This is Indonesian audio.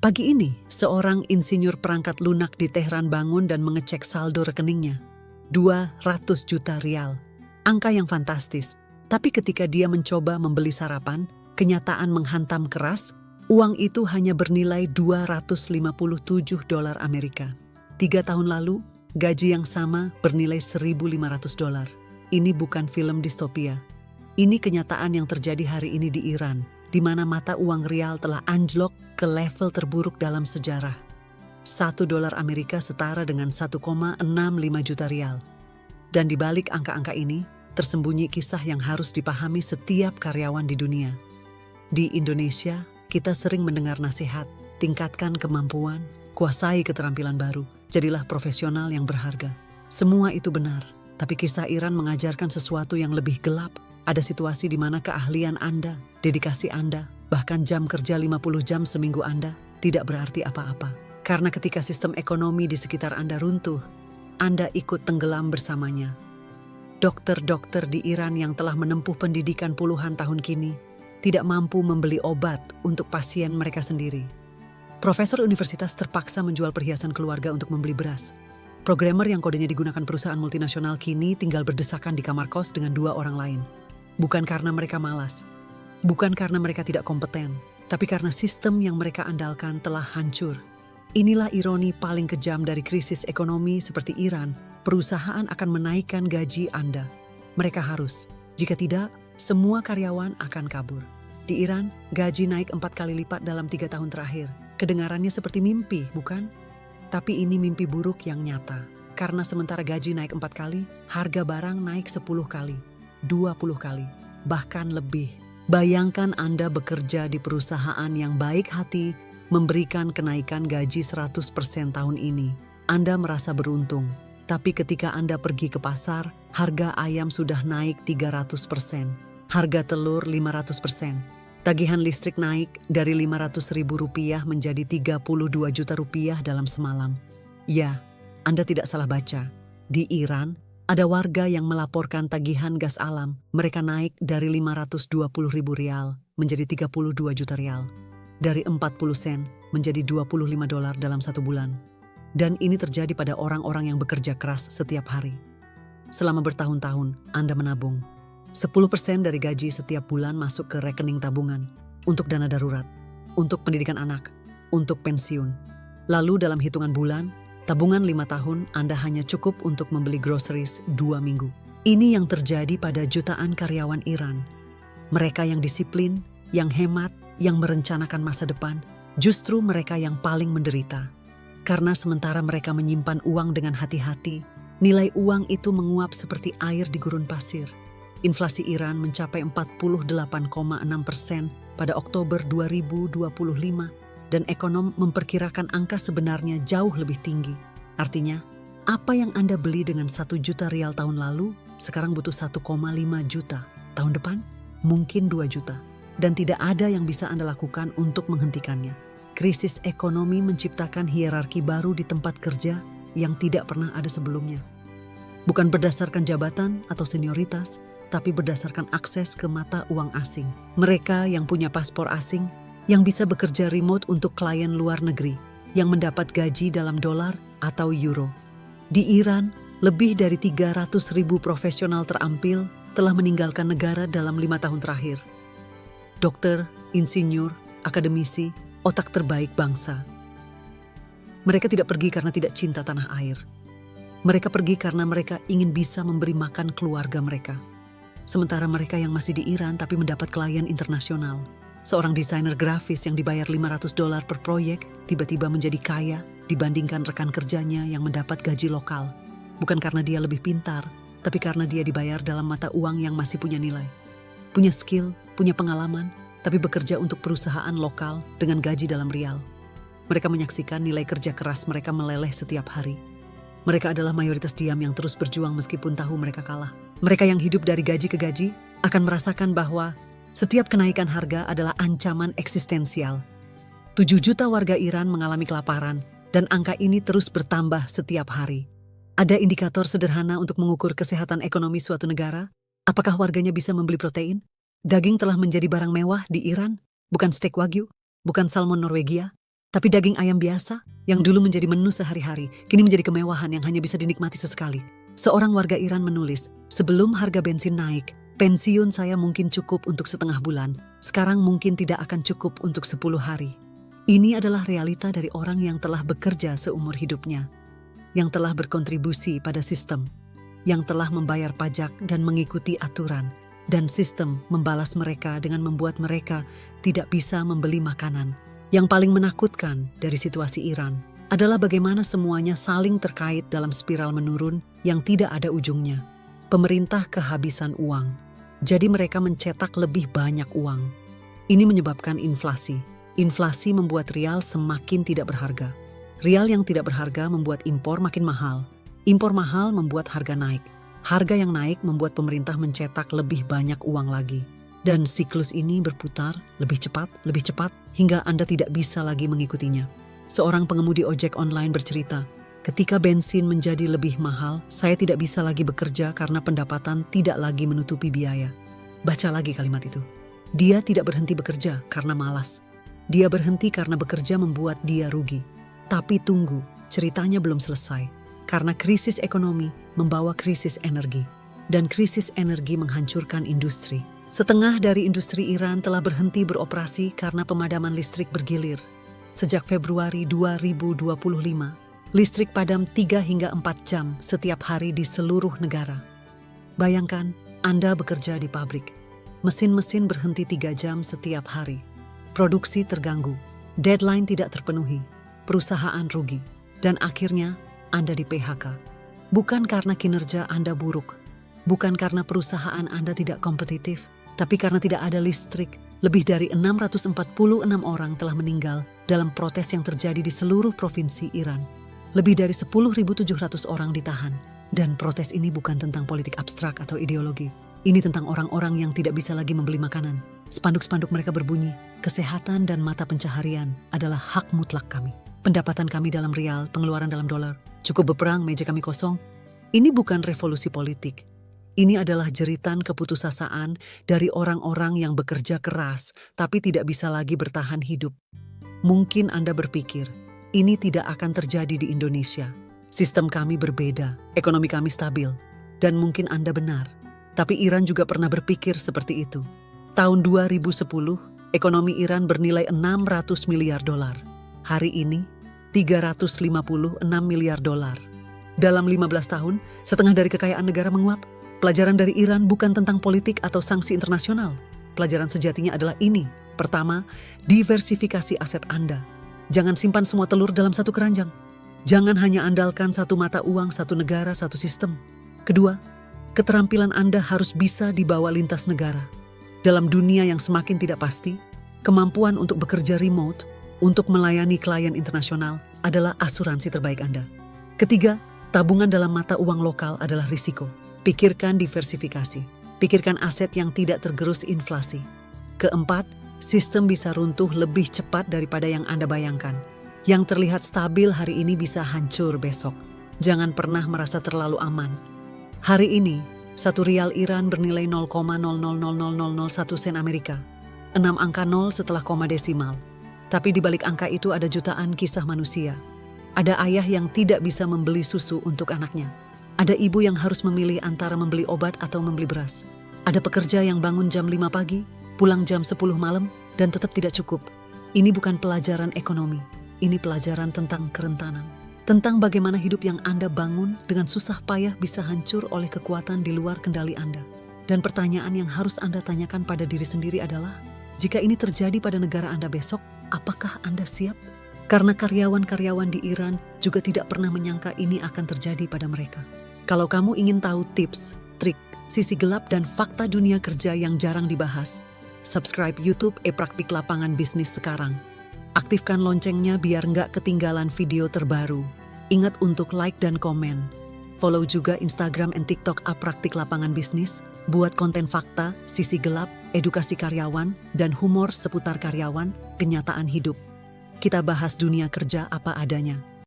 Pagi ini, seorang insinyur perangkat lunak di Teheran bangun dan mengecek saldo rekeningnya. 200 juta rial. Angka yang fantastis. Tapi ketika dia mencoba membeli sarapan, kenyataan menghantam keras, uang itu hanya bernilai 257 dolar Amerika. 3 tahun lalu, gaji yang sama bernilai 1.500 dolar. Ini bukan film distopia. Ini kenyataan yang terjadi hari ini di Iran, di mana mata uang rial telah anjlok ke level terburuk dalam sejarah. 1 dolar Amerika setara dengan 1,65 juta rial. Dan di balik angka-angka ini, tersembunyi kisah yang harus dipahami setiap karyawan di dunia. Di Indonesia, kita sering mendengar nasihat, tingkatkan kemampuan, kuasai keterampilan baru, jadilah profesional yang berharga. Semua itu benar, tapi kisah Iran mengajarkan sesuatu yang lebih gelap. Ada situasi di mana keahlian Anda, dedikasi Anda, bahkan jam kerja 50 jam seminggu Anda tidak berarti apa-apa. Karena ketika sistem ekonomi di sekitar Anda runtuh, Anda ikut tenggelam bersamanya. Dokter-dokter di Iran yang telah menempuh pendidikan puluhan tahun kini tidak mampu membeli obat untuk pasien mereka sendiri. Profesor universitas terpaksa menjual perhiasan keluarga untuk membeli beras. Programmer yang kodenya digunakan perusahaan multinasional kini tinggal berdesakan di kamar kos dengan 2 orang lain. Bukan karena mereka malas, bukan karena mereka tidak kompeten, tapi karena sistem yang mereka andalkan telah hancur. Inilah ironi paling kejam dari krisis ekonomi seperti Iran. Perusahaan akan menaikkan gaji Anda. Mereka harus. Jika tidak, semua karyawan akan kabur. Di Iran, gaji naik 4 kali lipat dalam 3 tahun terakhir. Kedengarannya seperti mimpi, bukan? Tapi ini mimpi buruk yang nyata. Karena sementara gaji naik 4 kali, harga barang naik 10 kali. 20 kali, bahkan lebih. Bayangkan Anda bekerja di perusahaan yang baik hati, memberikan kenaikan gaji 100% tahun ini. Anda merasa beruntung. Tapi ketika Anda pergi ke pasar, harga ayam sudah naik 300%. Harga telur 500%. Tagihan listrik naik dari Rp500.000 menjadi Rp32 juta dalam semalam. Ya, Anda tidak salah baca. Di Iran, ada warga yang melaporkan tagihan gas alam. Mereka naik dari Rp520.000 menjadi Rp32 juta. Dari 40 sen menjadi $25 dalam 1 bulan. Dan ini terjadi pada orang-orang yang bekerja keras setiap hari. Selama bertahun-tahun, Anda menabung. 10% dari gaji setiap bulan masuk ke rekening tabungan. Untuk dana darurat, untuk pendidikan anak, untuk pensiun. Lalu dalam hitungan bulan, tabungan 5 tahun Anda hanya cukup untuk membeli groceries 2 minggu. Ini yang terjadi pada jutaan karyawan Iran. Mereka yang disiplin, yang hemat, yang merencanakan masa depan, justru mereka yang paling menderita. Karena sementara mereka menyimpan uang dengan hati-hati, nilai uang itu menguap seperti air di gurun pasir. Inflasi Iran mencapai 48,6% pada Oktober 2025. Dan ekonom memperkirakan angka sebenarnya jauh lebih tinggi. Artinya, apa yang Anda beli dengan 1 juta rial tahun lalu, sekarang butuh 1,5 juta. Tahun depan, mungkin 2 juta. Dan tidak ada yang bisa Anda lakukan untuk menghentikannya. Krisis ekonomi menciptakan hierarki baru di tempat kerja yang tidak pernah ada sebelumnya. Bukan berdasarkan jabatan atau senioritas, tapi berdasarkan akses ke mata uang asing. Mereka yang punya paspor asing, yang bisa bekerja remote untuk klien luar negeri, yang mendapat gaji dalam dolar atau euro. Di Iran, lebih dari 300.000 profesional terampil telah meninggalkan negara dalam 5 tahun terakhir. Dokter, insinyur, akademisi, otak terbaik bangsa. Mereka tidak pergi karena tidak cinta tanah air. Mereka pergi karena mereka ingin bisa memberi makan keluarga mereka. Sementara mereka yang masih di Iran tapi mendapat klien internasional. Seorang desainer grafis yang dibayar $500 per proyek tiba-tiba menjadi kaya dibandingkan rekan kerjanya yang mendapat gaji lokal. Bukan karena dia lebih pintar, tapi karena dia dibayar dalam mata uang yang masih punya nilai. Punya skill, punya pengalaman, tapi bekerja untuk perusahaan lokal dengan gaji dalam rial. Mereka menyaksikan nilai kerja keras mereka meleleh setiap hari. Mereka adalah mayoritas diam yang terus berjuang meskipun tahu mereka kalah. Mereka yang hidup dari gaji ke gaji akan merasakan bahwa setiap kenaikan harga adalah ancaman eksistensial. 7 juta warga Iran mengalami kelaparan, dan angka ini terus bertambah setiap hari. Ada indikator sederhana untuk mengukur kesehatan ekonomi suatu negara? Apakah warganya bisa membeli protein? Daging telah menjadi barang mewah di Iran, bukan steak wagyu, bukan salmon Norwegia, Tapi daging ayam biasa, yang dulu menjadi menu sehari-hari, kini menjadi kemewahan yang hanya bisa dinikmati sesekali. Seorang warga Iran menulis, sebelum harga bensin naik, pensiun saya mungkin cukup untuk setengah bulan, sekarang mungkin tidak akan cukup untuk 10 hari. Ini adalah realita dari orang yang telah bekerja seumur hidupnya, yang telah berkontribusi pada sistem, yang telah membayar pajak dan mengikuti aturan, dan sistem membalas mereka dengan membuat mereka tidak bisa membeli makanan. Yang paling menakutkan dari situasi Iran adalah bagaimana semuanya saling terkait dalam spiral menurun yang tidak ada ujungnya. Pemerintah kehabisan uang, jadi mereka mencetak lebih banyak uang. Ini menyebabkan inflasi. Inflasi membuat rial semakin tidak berharga. Rial yang tidak berharga membuat impor makin mahal. Impor mahal membuat harga naik. Harga yang naik membuat pemerintah mencetak lebih banyak uang lagi. Dan siklus ini berputar lebih cepat, hingga Anda tidak bisa lagi mengikutinya. Seorang pengemudi ojek online bercerita, ketika bensin menjadi lebih mahal, saya tidak bisa lagi bekerja karena pendapatan tidak lagi menutupi biaya. Baca lagi kalimat itu. Dia tidak berhenti bekerja karena malas. Dia berhenti karena bekerja membuat dia rugi. Tapi tunggu, ceritanya belum selesai. Karena krisis ekonomi membawa krisis energi. Dan krisis energi menghancurkan industri. Setengah dari industri Iran telah berhenti beroperasi karena pemadaman listrik bergilir. Sejak Februari 2025, listrik padam 3 hingga 4 jam setiap hari di seluruh negara. Bayangkan, Anda bekerja di pabrik. Mesin-mesin berhenti 3 jam setiap hari. Produksi terganggu, deadline tidak terpenuhi, perusahaan rugi, dan akhirnya Anda di PHK. Bukan karena kinerja Anda buruk, bukan karena perusahaan Anda tidak kompetitif, tapi karena tidak ada listrik. Lebih dari 646 orang telah meninggal dalam protes yang terjadi di seluruh provinsi Iran. Lebih dari 10.700 orang ditahan. Dan protes ini bukan tentang politik abstrak atau ideologi. Ini tentang orang-orang yang tidak bisa lagi membeli makanan. Spanduk-spanduk mereka berbunyi, kesehatan dan mata pencaharian adalah hak mutlak kami. Pendapatan kami dalam rial, pengeluaran dalam dolar. Cukup berperang, meja kami kosong. Ini bukan revolusi politik. Ini adalah jeritan keputusasaan dari orang-orang yang bekerja keras tapi tidak bisa lagi bertahan hidup. Mungkin Anda berpikir, ini tidak akan terjadi di Indonesia. Sistem kami berbeda, ekonomi kami stabil. Dan mungkin Anda benar. Tapi Iran juga pernah berpikir seperti itu. Tahun 2010, ekonomi Iran bernilai 600 miliar dolar. Hari ini, 356 miliar dolar. Dalam 15 tahun, setengah dari kekayaan negara menguap. Pelajaran dari Iran bukan tentang politik atau sanksi internasional. Pelajaran sejatinya adalah ini. Pertama, diversifikasi aset Anda. Jangan simpan semua telur dalam satu keranjang. Jangan hanya andalkan satu mata uang, satu negara, satu sistem. Kedua, keterampilan Anda harus bisa dibawa lintas negara. Dalam dunia yang semakin tidak pasti, kemampuan untuk bekerja remote, untuk melayani klien internasional adalah asuransi terbaik Anda. Ketiga, tabungan dalam mata uang lokal adalah risiko. Pikirkan diversifikasi. Pikirkan aset yang tidak tergerus inflasi. Keempat, sistem bisa runtuh lebih cepat daripada yang Anda bayangkan. Yang terlihat stabil hari ini bisa hancur besok. Jangan pernah merasa terlalu aman. Hari ini, 1 rial Iran bernilai 0,000001 sen Amerika. 6 angka 0 setelah koma desimal. Tapi di balik angka itu ada jutaan kisah manusia. Ada ayah yang tidak bisa membeli susu untuk anaknya. Ada ibu yang harus memilih antara membeli obat atau membeli beras. Ada pekerja yang bangun jam 5 pagi, pulang jam 10 malam, dan tetap tidak cukup. Ini bukan pelajaran ekonomi. Ini pelajaran tentang kerentanan. Tentang bagaimana hidup yang Anda bangun dengan susah payah bisa hancur oleh kekuatan di luar kendali Anda. Dan pertanyaan yang harus Anda tanyakan pada diri sendiri adalah, jika ini terjadi pada negara Anda besok, apakah Anda siap? Karena karyawan-karyawan di Iran juga tidak pernah menyangka ini akan terjadi pada mereka. Kalau kamu ingin tahu tips, trik, sisi gelap dan fakta dunia kerja yang jarang dibahas, subscribe YouTube Praktik Lapangan Bisnis sekarang. Aktifkan loncengnya biar nggak ketinggalan video terbaru. Ingat untuk like dan komen. Follow juga Instagram dan TikTok Praktik Lapangan Bisnis, buat konten fakta, sisi gelap, edukasi karyawan, dan humor seputar karyawan, kenyataan hidup. Kita bahas dunia kerja apa adanya.